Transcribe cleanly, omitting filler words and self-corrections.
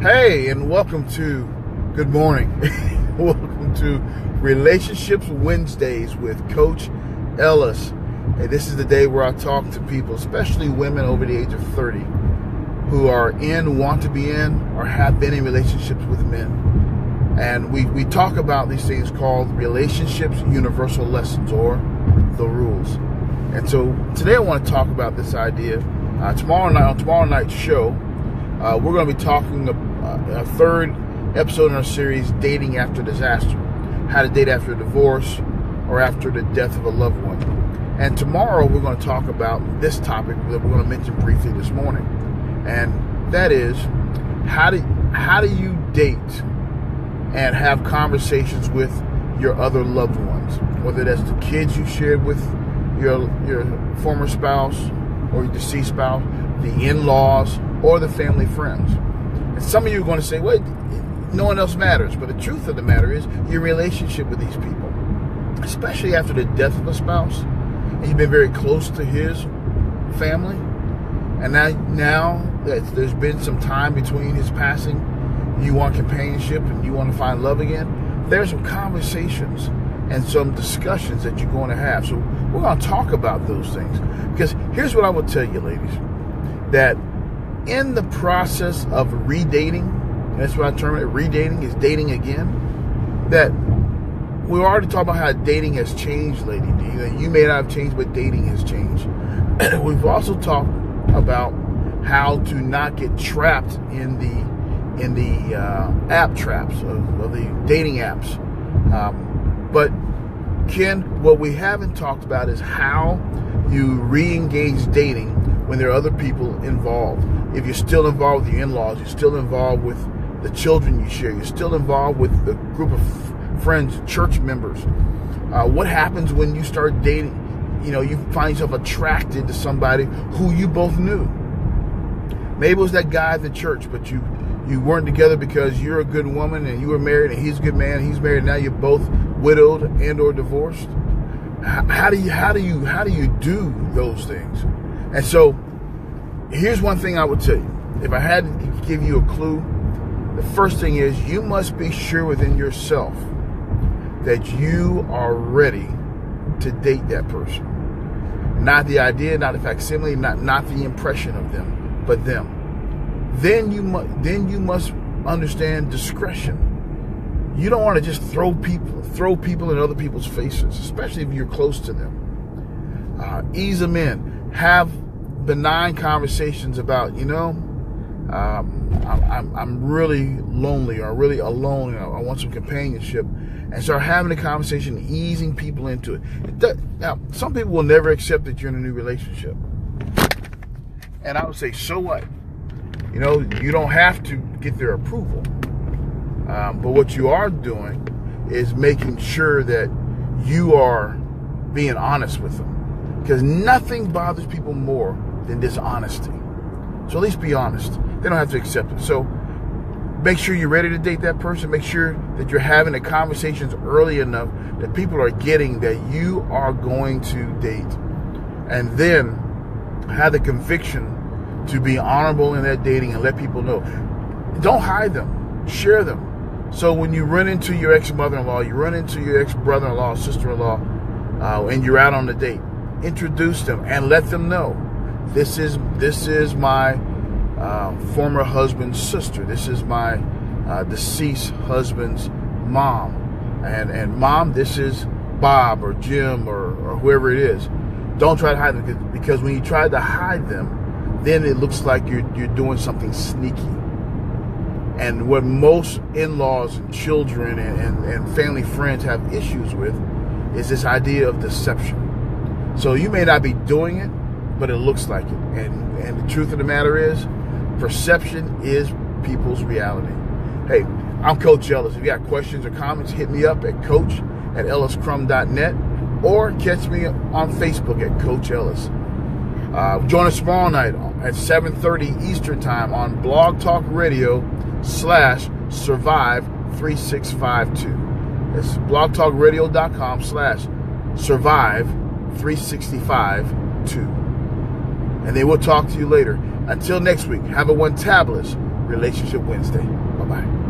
Hey, and welcome to, good morning, welcome to Relationships Wednesdays with Coach Ellis. Hey, this is the day where I talk to people, especially women over the age of 30, who are in, want to be in, or have been in relationships with men. And we talk about these things called Relationships Universal Lessonz, or the RULZ. And so today I want to talk about this idea. Tomorrow night's show, we're going to be talking a third episode in our series, Dating After Disaster. How to date after a divorce or after the death of a loved one. And tomorrow we're going to talk about this topic that we're going to mention briefly this morning. And that is, how do you date and have conversations with your other loved ones? Whether that's the kids you shared with your former spouse or your deceased spouse, the in-laws, or the family friends. And some of you are going to say, well, no one else matters. But the truth of the matter is your relationship with these people, especially after the death of a spouse, and you've been very close to his family, and now that there's been some time between his passing, you want companionship and you want to find love again, there's some conversations and some discussions that you're going to have. So we're going to talk about those things. Because here's what I will tell you, ladies, that in the process of redating, that's what I term it, redating is dating again, that we already talked about how dating has changed, Lady D. That you may not have changed, but dating has changed. We've also talked about how to not get trapped in the app traps of the dating apps. But Ken, what we haven't talked about is how you re-engage dating when there are other people involved. If you're still involved with your in-laws, you're still involved with the children you share, you're still involved with the group of friends, church members. What happens when you start dating? You find yourself attracted to somebody who you both knew. Maybe it was that guy at the church, but you weren't together because you're a good woman and you were married and he's a good man, he's married, now you're both widowed and or divorced. How do you do those things? And so here's one thing I would tell you. If I had to give you a clue, the first thing is you must be sure within yourself that you are ready to date that person. Not the idea, not the facsimile, not the impression of them, but them. Then you must understand discretion. You don't want to just throw people in other people's faces, especially if you're close to them. Ease them in. Have benign conversations about, I'm really lonely or really alone. I want some companionship, and start having a conversation, easing people into it. Now, some people will never accept that you're in a new relationship, and I would say, so what? You don't have to get their approval. But what you are doing is making sure that you are being honest with them. Because nothing bothers people more than dishonesty. So at least be honest. They don't have to accept it. So make sure you're ready to date that person. Make sure that you're having the conversations early enough that people are getting that you are going to date. And then have the conviction to be honorable in that dating and let people know. Don't hide them. Share them. So when you run into your ex-mother-in-law, you run into your ex-brother-in-law, sister-in-law, and you're out on a date, introduce them and let them know, this is my former husband's sister. This is my deceased husband's mom. And mom, this is Bob or Jim or whoever it is. Don't try to hide them, because when you try to hide them, then it looks like you're doing something sneaky. And what most in-laws and children and family friends have issues with is this idea of deception. So you may not be doing it, but it looks like it. And the truth of the matter is, perception is people's reality. Hey, I'm Coach Ellis. If you got questions or comments, hit me up at coach@elliscrum.net or catch me on Facebook at Coach Ellis. Join us tomorrow night at 7:30 Eastern Time on Blog Talk Radio /Survive3652. It's blogtalkradio.com/Survive3652. And then we'll talk to you later. Until next week, have a one-tabulous, Relationship Wednesday. Bye-bye.